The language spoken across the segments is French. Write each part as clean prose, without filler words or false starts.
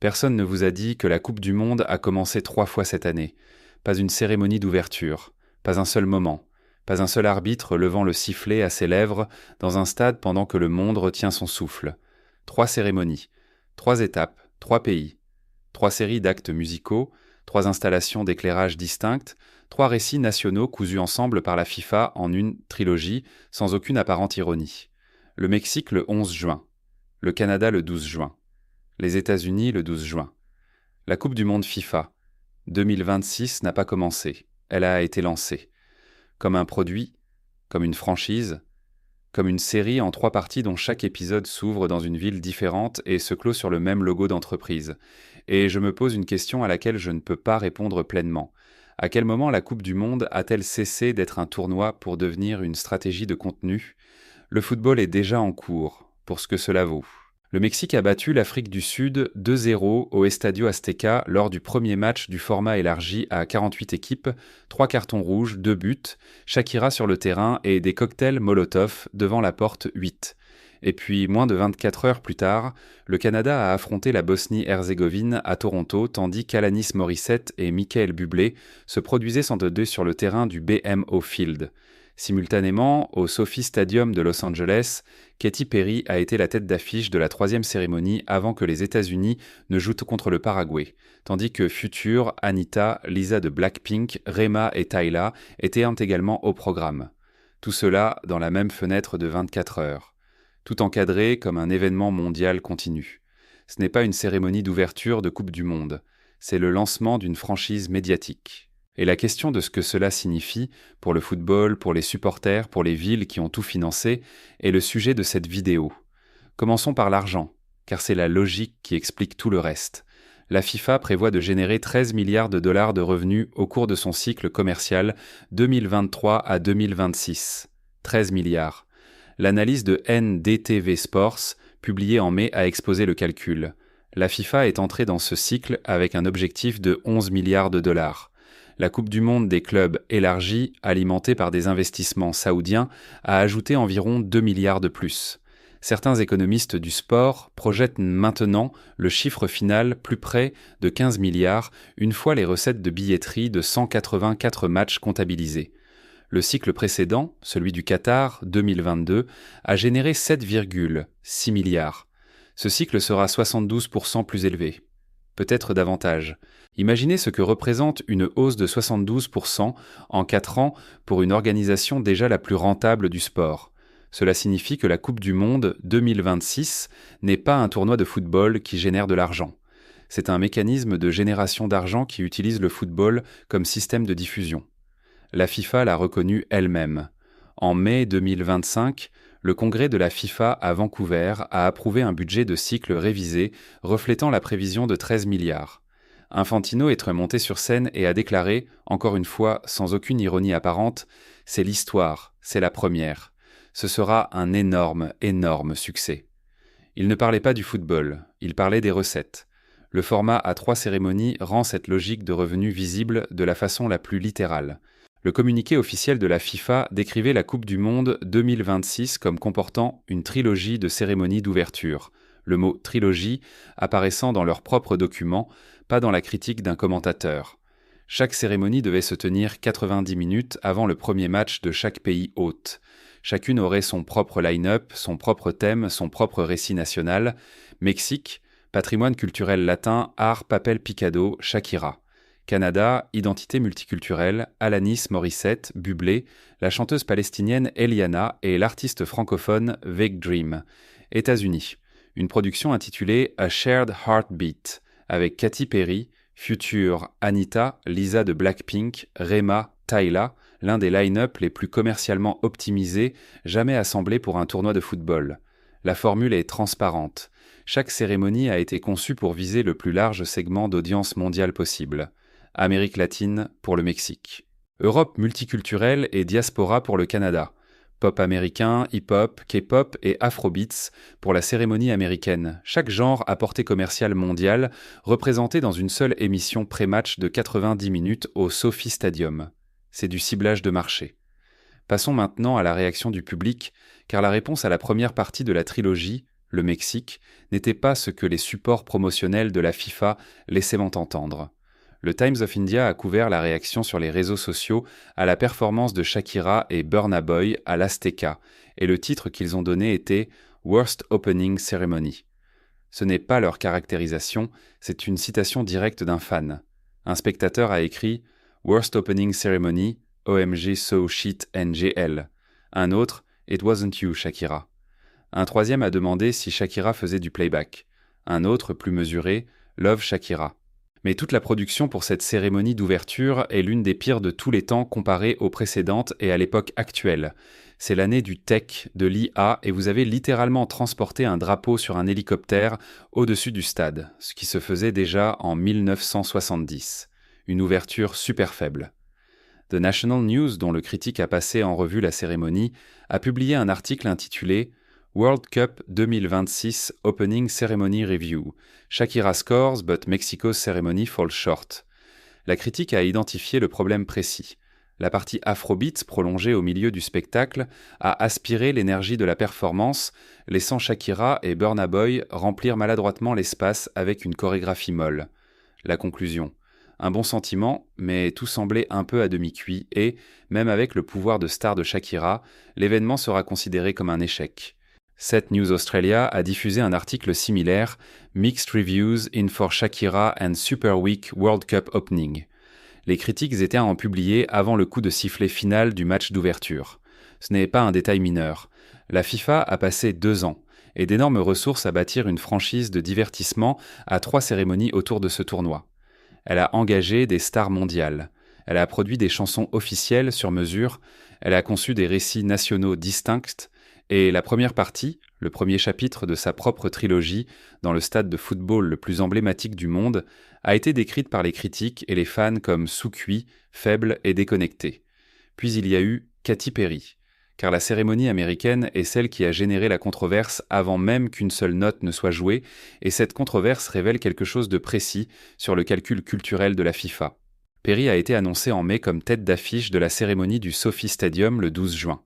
Personne ne vous a dit que la Coupe du Monde a commencé 3 fois cette année. Pas une cérémonie d'ouverture, pas un seul moment, pas un seul arbitre levant le sifflet à ses lèvres dans un stade pendant que le monde retient son souffle. 3 cérémonies, 3 étapes, 3 pays, 3 séries d'actes musicaux, 3 installations d'éclairage distinctes, 3 récits nationaux cousus ensemble par la FIFA en une trilogie sans aucune apparente ironie. Le Mexique le 11 juin, le Canada le 12 juin, les États-Unis le 12 juin. La Coupe du Monde FIFA 2026 n'a pas commencé, elle a été lancée. Comme un produit, comme une franchise, comme une série en 3 parties dont chaque épisode s'ouvre dans une ville différente et se clôt sur le même logo d'entreprise. Et je me pose une question à laquelle je ne peux pas répondre pleinement. À quel moment la Coupe du Monde a-t-elle cessé d'être un tournoi pour devenir une stratégie de contenu ? Le football est déjà en cours, pour ce que cela vaut. Le Mexique a battu l'Afrique du Sud 2-0 au Estadio Azteca lors du premier match du format élargi à 48 équipes, 3 cartons rouges, 2 buts, Shakira sur le terrain et des cocktails Molotov devant la porte 8. Et puis, moins de 24 heures plus tard, le Canada a affronté la Bosnie-Herzégovine à Toronto, tandis qu'Alanis Morissette et Michael Bublé se produisaient sans doute sur le terrain du BMO Field. Simultanément, au SoFi Stadium de Los Angeles, Katy Perry a été la tête d'affiche de la 3e cérémonie avant que les États-Unis ne jouent contre le Paraguay, tandis que Future, Anitta, Lisa de Blackpink, Rema et Tyla étaient également au programme. Tout cela dans la même fenêtre de 24 heures. Tout encadré comme un événement mondial continu. Ce n'est pas une cérémonie d'ouverture de Coupe du Monde, c'est le lancement d'une franchise médiatique. Et la question de ce que cela signifie pour le football, pour les supporters, pour les villes qui ont tout financé, est le sujet de cette vidéo. Commençons par l'argent, car c'est la logique qui explique tout le reste. La FIFA prévoit de générer 13 milliards de dollars de revenus au cours de son cycle commercial 2023 à 2026. 13 milliards. L'analyse de NDTV Sports, publiée en mai, a exposé le calcul. La FIFA est entrée dans ce cycle avec un objectif de 11 milliards de dollars. La Coupe du Monde des clubs élargie, alimentée par des investissements saoudiens, a ajouté environ 2 milliards de plus. Certains économistes du sport projettent maintenant le chiffre final plus près de 15 milliards une fois les recettes de billetterie de 184 matchs comptabilisés. Le cycle précédent, celui du Qatar 2022, a généré 7,6 milliards. Ce cycle sera 72% plus élevé. Peut-être davantage. Imaginez ce que représente une hausse de 72% en 4 ans pour une organisation déjà la plus rentable du sport. Cela signifie que la Coupe du Monde 2026 n'est pas un tournoi de football qui génère de l'argent. C'est un mécanisme de génération d'argent qui utilise le football comme système de diffusion. La FIFA l'a reconnu elle-même. En mai 2025, le congrès de la FIFA à Vancouver a approuvé un budget de cycle révisé reflétant la prévision de 13 milliards. Infantino est remonté sur scène et a déclaré, encore une fois sans aucune ironie apparente, « C'est l'histoire, c'est la première. Ce sera un énorme, énorme succès. » Il ne parlait pas du football, il parlait des recettes. Le format à 3 cérémonies rend cette logique de revenus visible de la façon la plus littérale. Le communiqué officiel de la FIFA décrivait la Coupe du Monde 2026 comme comportant une trilogie de cérémonies d'ouverture, le mot « trilogie » apparaissant dans leur propre document, pas dans la critique d'un commentateur. Chaque cérémonie devait se tenir 90 minutes avant le premier match de chaque pays hôte. Chacune aurait son propre line-up, son propre thème, son propre récit national. Mexique, patrimoine culturel latin, art, papel picado, Shakira. Canada, identité multiculturelle, Alanis Morissette, Bublé, la chanteuse palestinienne Eliana et l'artiste francophone Veg Dream. États-Unis, une production intitulée A Shared Heartbeat, avec Katy Perry, Future, Anitta, Lisa de Blackpink, Rema, Tyla, l'un des line-up les plus commercialement optimisés jamais assemblés pour un tournoi de football. La formule est transparente. Chaque cérémonie a été conçue pour viser le plus large segment d'audience mondiale possible. Amérique latine pour le Mexique. Europe multiculturelle et diaspora pour le Canada. Pop américain, hip-hop, K-pop et afrobeats pour la cérémonie américaine. Chaque genre à portée commerciale mondiale représenté dans une seule émission pré-match de 90 minutes au SoFi Stadium. C'est du ciblage de marché. Passons maintenant à la réaction du public, car la réponse à la première partie de la trilogie, le Mexique, n'était pas ce que les supports promotionnels de la FIFA laissaient entendre. Le Times of India a couvert la réaction sur les réseaux sociaux à la performance de Shakira et Burna Boy à l'Azteca, et le titre qu'ils ont donné était « Worst Opening Ceremony ». Ce n'est pas leur caractérisation, c'est une citation directe d'un fan. Un spectateur a écrit « Worst Opening Ceremony, OMG So Shit NGL ». Un autre « It wasn't you, Shakira ». Un troisième a demandé si Shakira faisait du playback. Un autre, plus mesuré, « Love Shakira ». Mais toute la production pour cette cérémonie d'ouverture est l'une des pires de tous les temps comparée aux précédentes et à l'époque actuelle. C'est l'année du tech, de l'IA, et vous avez littéralement transporté un drapeau sur un hélicoptère au-dessus du stade, ce qui se faisait déjà en 1970. Une ouverture super faible. The National News, dont le critique a passé en revue la cérémonie, a publié un article intitulé World Cup 2026 Opening Ceremony Review. Shakira scores, but Mexico's ceremony falls short. La critique a identifié le problème précis. La partie afrobeat prolongée au milieu du spectacle a aspiré l'énergie de la performance, laissant Shakira et Burna Boy remplir maladroitement l'espace avec une chorégraphie molle. La conclusion. Un bon sentiment, mais tout semblait un peu à demi-cuit et, même avec le pouvoir de star de Shakira, l'événement sera considéré comme un échec. Set News Australia a diffusé un article similaire « Mixed Reviews in for Shakira and Super Week World Cup Opening ». Les critiques étaient à en publier avant le coup de sifflet final du match d'ouverture. Ce n'est pas un détail mineur. La FIFA a passé 2 ans et d'énormes ressources à bâtir une franchise de divertissement à 3 cérémonies autour de ce tournoi. Elle a engagé des stars mondiales. Elle a produit des chansons officielles sur mesure. Elle a conçu des récits nationaux distincts. Et la première partie, le premier chapitre de sa propre trilogie, dans le stade de football le plus emblématique du monde, a été décrite par les critiques et les fans comme sous-cuit, faible et déconnecté. Puis il y a eu Katy Perry, car la cérémonie américaine est celle qui a généré la controverse avant même qu'une seule note ne soit jouée, et cette controverse révèle quelque chose de précis sur le calcul culturel de la FIFA. Perry a été annoncée en mai comme tête d'affiche de la cérémonie du Sophie Stadium le 12 juin.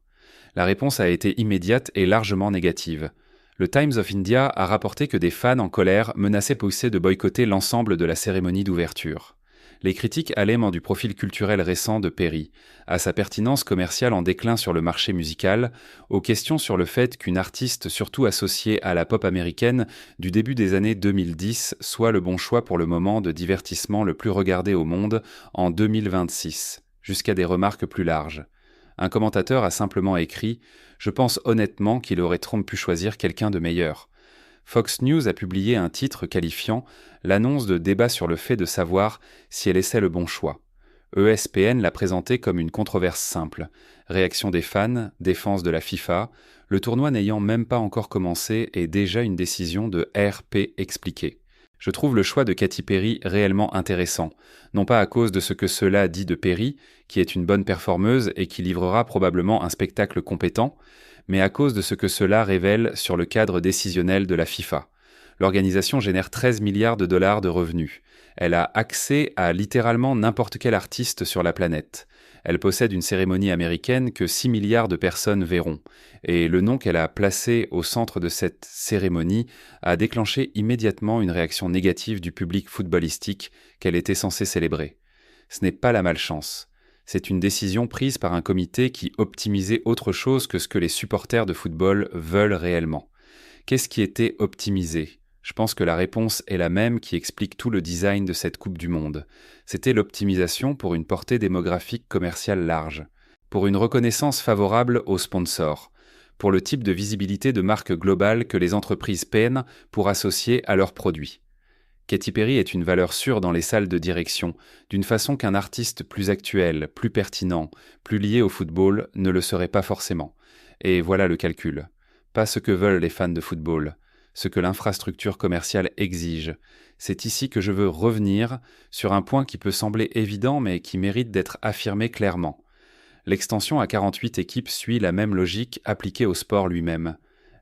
La réponse a été immédiate et largement négative. Le Times of India a rapporté que des fans en colère menaçaient pousser de boycotter l'ensemble de la cérémonie d'ouverture. Les critiques allèment du profil culturel récent de Perry, à sa pertinence commerciale en déclin sur le marché musical, aux questions sur le fait qu'une artiste surtout associée à la pop américaine du début des années 2010 soit le bon choix pour le moment de divertissement le plus regardé au monde en 2026, jusqu'à des remarques plus larges. Un commentateur a simplement écrit « Je pense honnêtement qu'il aurait Trump pu choisir quelqu'un de meilleur ». Fox News a publié un titre qualifiant l'annonce de débat sur le fait de savoir si elle essaie le bon choix. ESPN l'a présenté comme une controverse simple. Réaction des fans, défense de la FIFA, le tournoi n'ayant même pas encore commencé et déjà une décision de RP expliquée. Je trouve le choix de Katy Perry réellement intéressant, non pas à cause de ce que cela dit de Perry, qui est une bonne performeuse et qui livrera probablement un spectacle compétent, mais à cause de ce que cela révèle sur le cadre décisionnel de la FIFA. L'organisation génère 13 milliards de dollars de revenus. Elle a accès à littéralement n'importe quel artiste sur la planète. Elle possède une cérémonie américaine que 6 milliards de personnes verront, et le nom qu'elle a placé au centre de cette cérémonie a déclenché immédiatement une réaction négative du public footballistique qu'elle était censée célébrer. Ce n'est pas la malchance. C'est une décision prise par un comité qui optimisait autre chose que ce que les supporters de football veulent réellement. Qu'est-ce qui était optimisé ? Je pense que la réponse est la même qui explique tout le design de cette Coupe du Monde. C'était l'optimisation pour une portée démographique commerciale large, pour une reconnaissance favorable aux sponsors, pour le type de visibilité de marque globale que les entreprises peinent pour associer à leurs produits. Katy Perry est une valeur sûre dans les salles de direction, d'une façon qu'un artiste plus actuel, plus pertinent, plus lié au football ne le serait pas forcément. Et voilà le calcul. Pas ce que veulent les fans de football, ce que l'infrastructure commerciale exige. C'est ici que je veux revenir sur un point qui peut sembler évident mais qui mérite d'être affirmé clairement. L'extension à 48 équipes suit la même logique appliquée au sport lui-même.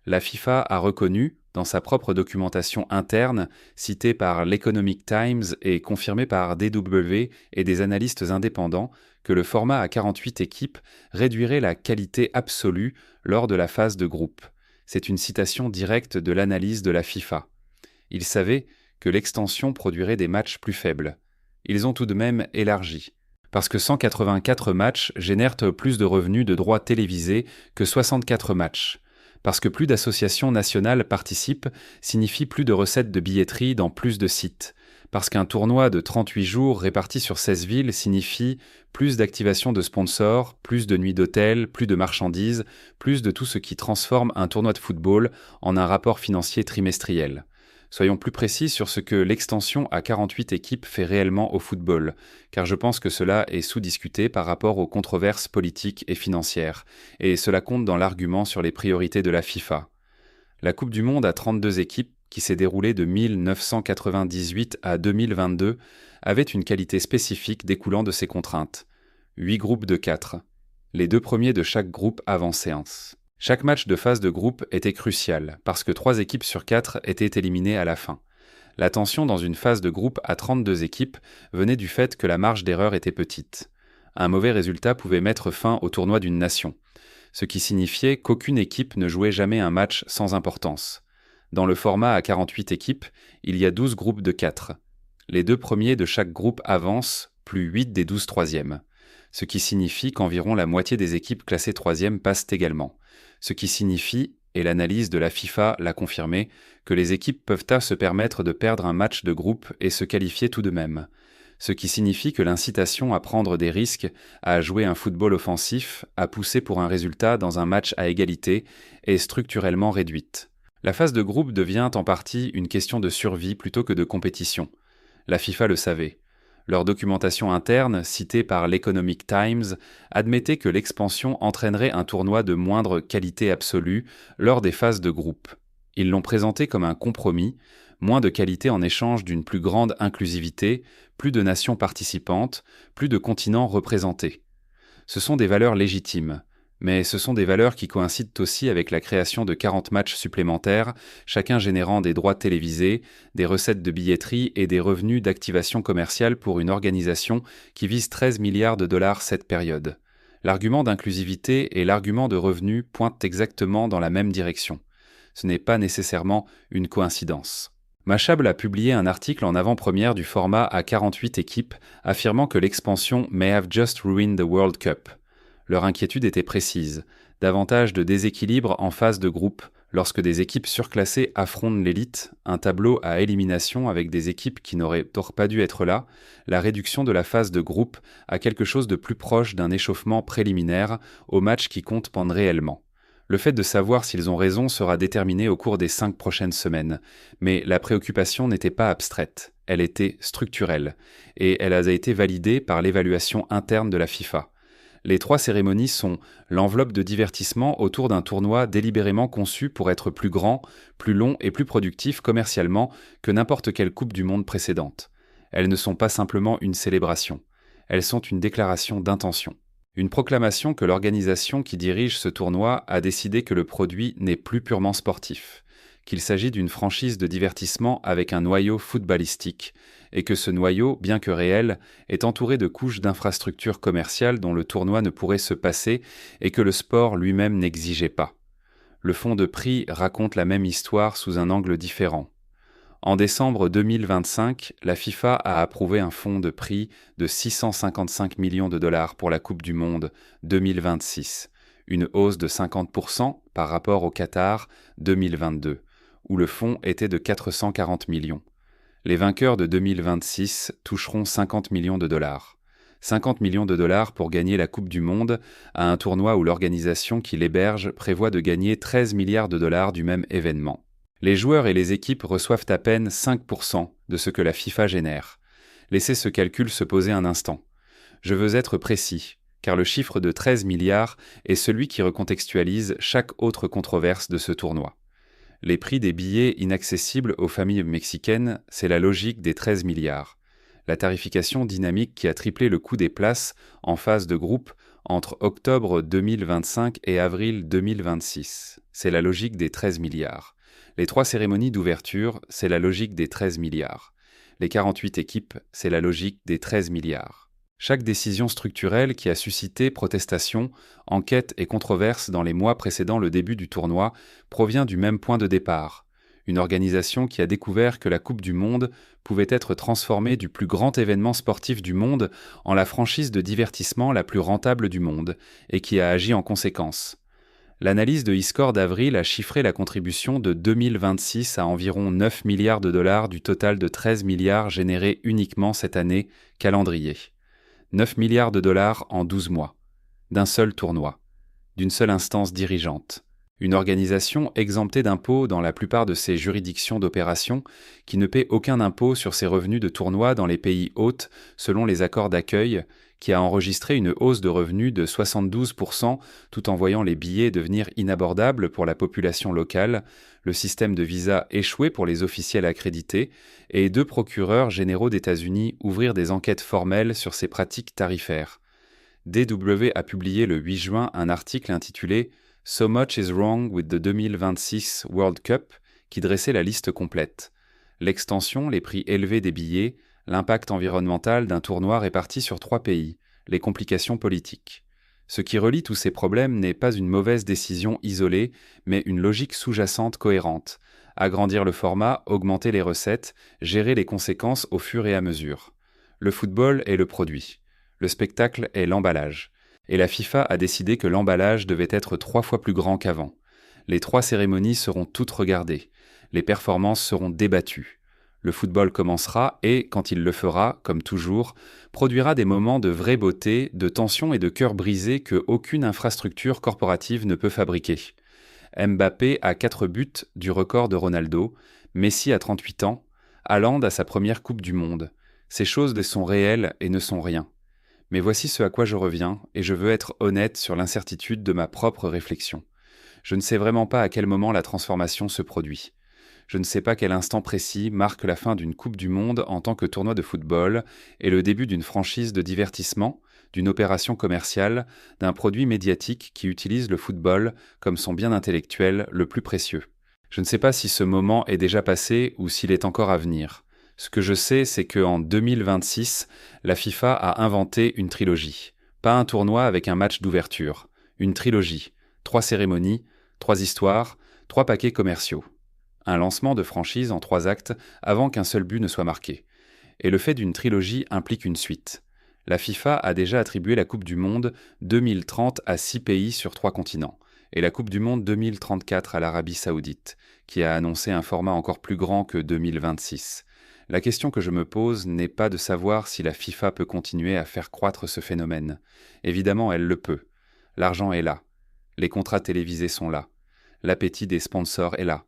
La FIFA a reconnu, dans sa propre documentation interne, citée par l'Economic Times et confirmée par DW et des analystes indépendants, que le format à 48 équipes réduirait la qualité absolue lors de la phase de groupe. C'est une citation directe de l'analyse de la FIFA. Ils savaient que l'extension produirait des matchs plus faibles. Ils ont tout de même élargi. Parce que 184 matchs génèrent plus de revenus de droits télévisés que 64 matchs. Parce que plus d'associations nationales participent signifie plus de recettes de billetterie dans plus de sites. Parce qu'un tournoi de 38 jours réparti sur 16 villes signifie plus d'activation de sponsors, plus de nuits d'hôtel, plus de marchandises, plus de tout ce qui transforme un tournoi de football en un rapport financier trimestriel. Soyons plus précis sur ce que l'extension à 48 équipes fait réellement au football, car je pense que cela est sous-discuté par rapport aux controverses politiques et financières, et cela compte dans l'argument sur les priorités de la FIFA. La Coupe du Monde à 32 équipes, qui s'est déroulée de 1998 à 2022, avait une qualité spécifique découlant de ces contraintes. 8 groupes de 4. Les 2 premiers de chaque groupe avant séance. Chaque match de phase de groupe était crucial, parce que 3 équipes sur 4 étaient éliminées à la fin. La tension dans une phase de groupe à 32 équipes venait du fait que la marge d'erreur était petite. Un mauvais résultat pouvait mettre fin au tournoi d'une nation, ce qui signifiait qu'aucune équipe ne jouait jamais un match sans importance. Dans le format à 48 équipes, il y a 12 groupes de 4. Les 2 premiers de chaque groupe avancent, plus 8 des 12 troisièmes, ce qui signifie qu'environ la moitié des équipes classées troisième passent également. Ce qui signifie, et l'analyse de la FIFA l'a confirmé, que les équipes peuvent se permettre de perdre un match de groupe et se qualifier tout de même. Ce qui signifie que l'incitation à prendre des risques, à jouer un football offensif, à pousser pour un résultat dans un match à égalité, est structurellement réduite. La phase de groupe devient en partie une question de survie plutôt que de compétition. La FIFA le savait. Leur documentation interne, citée par l'Economic Times, admettait que l'expansion entraînerait un tournoi de moindre qualité absolue lors des phases de groupe. Ils l'ont présenté comme un compromis, moins de qualité en échange d'une plus grande inclusivité, plus de nations participantes, plus de continents représentés. Ce sont des valeurs légitimes, mais ce sont des valeurs qui coïncident aussi avec la création de 40 matchs supplémentaires, chacun générant des droits télévisés, des recettes de billetterie et des revenus d'activation commerciale pour une organisation qui vise 13 milliards de dollars cette période. L'argument d'inclusivité et l'argument de revenus pointent exactement dans la même direction. Ce n'est pas nécessairement une coïncidence. Mashable a publié un article en avant-première du format à 48 équipes affirmant que l'expansion may have just ruined the World Cup. Leur inquiétude était précise, davantage de déséquilibre en phase de groupe lorsque des équipes surclassées affrontent l'élite, un tableau à élimination avec des équipes qui n'auraient tort pas dû être là, la réduction de la phase de groupe à quelque chose de plus proche d'un échauffement préliminaire au match qui compte réellement. Le fait de savoir s'ils ont raison sera déterminé au cours des 5 prochaines semaines, mais la préoccupation n'était pas abstraite, elle était structurelle, et elle a été validée par l'évaluation interne de la FIFA. Les 3 cérémonies sont l'enveloppe de divertissement autour d'un tournoi délibérément conçu pour être plus grand, plus long et plus productif commercialement que n'importe quelle Coupe du Monde précédente. Elles ne sont pas simplement une célébration, elles sont une déclaration d'intention. Une proclamation que l'organisation qui dirige ce tournoi a décidé que le produit n'est plus purement sportif, qu'il s'agit d'une franchise de divertissement avec un noyau footballistique, et que ce noyau, bien que réel, est entouré de couches d'infrastructures commerciales dont le tournoi ne pourrait se passer et que le sport lui-même n'exigeait pas. Le fonds de prix raconte la même histoire sous un angle différent. En décembre 2025, la FIFA a approuvé un fonds de prix de 655 millions de dollars pour la Coupe du Monde 2026, une hausse de 50% par rapport au Qatar 2022, où le fonds était de 440 millions. Les vainqueurs de 2026 toucheront 50 millions de dollars. 50 millions de dollars pour gagner la Coupe du Monde à un tournoi où l'organisation qui l'héberge prévoit de gagner 13 milliards de dollars du même événement. Les joueurs et les équipes reçoivent à peine 5% de ce que la FIFA génère. Laissez ce calcul se poser un instant. Je veux être précis, car le chiffre de 13 milliards est celui qui recontextualise chaque autre controverse de ce tournoi. Les prix des billets inaccessibles aux familles mexicaines, c'est la logique des 13 milliards. La tarification dynamique qui a triplé le coût des places en phase de groupe entre octobre 2025 et avril 2026, c'est la logique des 13 milliards. Les 3 cérémonies d'ouverture, c'est la logique des 13 milliards. Les 48 équipes, c'est la logique des 13 milliards. Chaque décision structurelle qui a suscité protestations, enquêtes et controverses dans les mois précédant le début du tournoi provient du même point de départ. Une organisation qui a découvert que la Coupe du Monde pouvait être transformée du plus grand événement sportif du monde en la franchise de divertissement la plus rentable du monde, et qui a agi en conséquence. L'analyse de eScore d'avril a chiffré la contribution de 2026 à environ 9 milliards de dollars du total de 13 milliards générés uniquement cette année, calendrier. 9 milliards de dollars en 12 mois. D'un seul tournoi. D'une seule instance dirigeante. Une organisation exemptée d'impôts dans la plupart de ses juridictions d'opération, qui ne paie aucun impôt sur ses revenus de tournoi dans les pays hôtes selon les accords d'accueil, qui a enregistré une hausse de revenus de 72% tout en voyant les billets devenir inabordables pour la population locale, le système de visa échouer pour les officiels accrédités, et 2 procureurs généraux d'États-Unis ouvrir des enquêtes formelles sur ces pratiques tarifaires. DW a publié le 8 juin un article intitulé « So much is wrong with the 2026 World Cup » qui dressait la liste complète. L'extension, les prix élevés des billets, l'impact environnemental d'un tournoi réparti sur 3 pays, les complications politiques. Ce qui relie tous ces problèmes n'est pas une mauvaise décision isolée, mais une logique sous-jacente cohérente. Agrandir le format, augmenter les recettes, gérer les conséquences au fur et à mesure. Le football est le produit. Le spectacle est l'emballage. Et la FIFA a décidé que l'emballage devait être 3 fois plus grand qu'avant. Les 3 cérémonies seront toutes regardées. Les performances seront débattues. Le football commencera et, quand il le fera, comme toujours, produira des moments de vraie beauté, de tension et de cœur brisé que aucune infrastructure corporative ne peut fabriquer. Mbappé a 4 buts du record de Ronaldo, Messi a 38 ans, Haaland a sa première Coupe du Monde. Ces choses sont réelles et ne sont rien. Mais voici ce à quoi je reviens, et je veux être honnête sur l'incertitude de ma propre réflexion. Je ne sais vraiment pas à quel moment la transformation se produit. Je ne sais pas quel instant précis marque la fin d'une Coupe du Monde en tant que tournoi de football et le début d'une franchise de divertissement, d'une opération commerciale, d'un produit médiatique qui utilise le football comme son bien intellectuel le plus précieux. Je ne sais pas si ce moment est déjà passé ou s'il est encore à venir. Ce que je sais, c'est qu'en 2026, la FIFA a inventé une trilogie. Pas un tournoi avec un match d'ouverture. Une trilogie. 3 cérémonies, 3 histoires, 3 paquets commerciaux. Un lancement de franchise en 3 actes avant qu'un seul but ne soit marqué. Et le fait d'une trilogie implique une suite. La FIFA a déjà attribué la Coupe du Monde 2030 à 6 pays sur 3 continents, et la Coupe du Monde 2034 à l'Arabie Saoudite, qui a annoncé un format encore plus grand que 2026. La question que je me pose n'est pas de savoir si la FIFA peut continuer à faire croître ce phénomène. Évidemment, elle le peut. L'argent est là. Les contrats télévisés sont là. L'appétit des sponsors est là.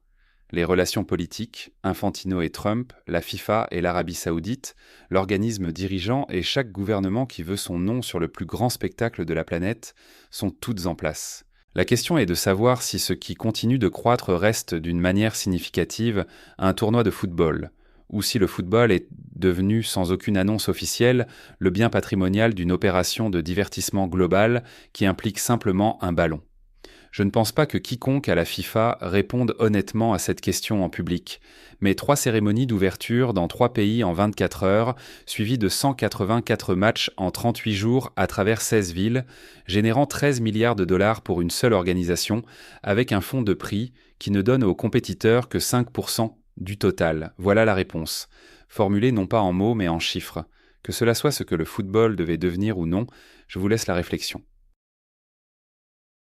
Les relations politiques, Infantino et Trump, la FIFA et l'Arabie Saoudite, l'organisme dirigeant et chaque gouvernement qui veut son nom sur le plus grand spectacle de la planète, sont toutes en place. La question est de savoir si ce qui continue de croître reste d'une manière significative un tournoi de football, ou si le football est devenu, sans aucune annonce officielle, le bien patrimonial d'une opération de divertissement global qui implique simplement un ballon. Je ne pense pas que quiconque à la FIFA réponde honnêtement à cette question en public, mais 3 cérémonies d'ouverture dans 3 pays en 24 heures, suivies de 184 matchs en 38 jours à travers 16 villes, générant 13 milliards de dollars pour une seule organisation, avec un fonds de prix qui ne donne aux compétiteurs que 5% du total. Voilà la réponse, formulée non pas en mots mais en chiffres. Que cela soit ce que le football devait devenir ou non, je vous laisse la réflexion.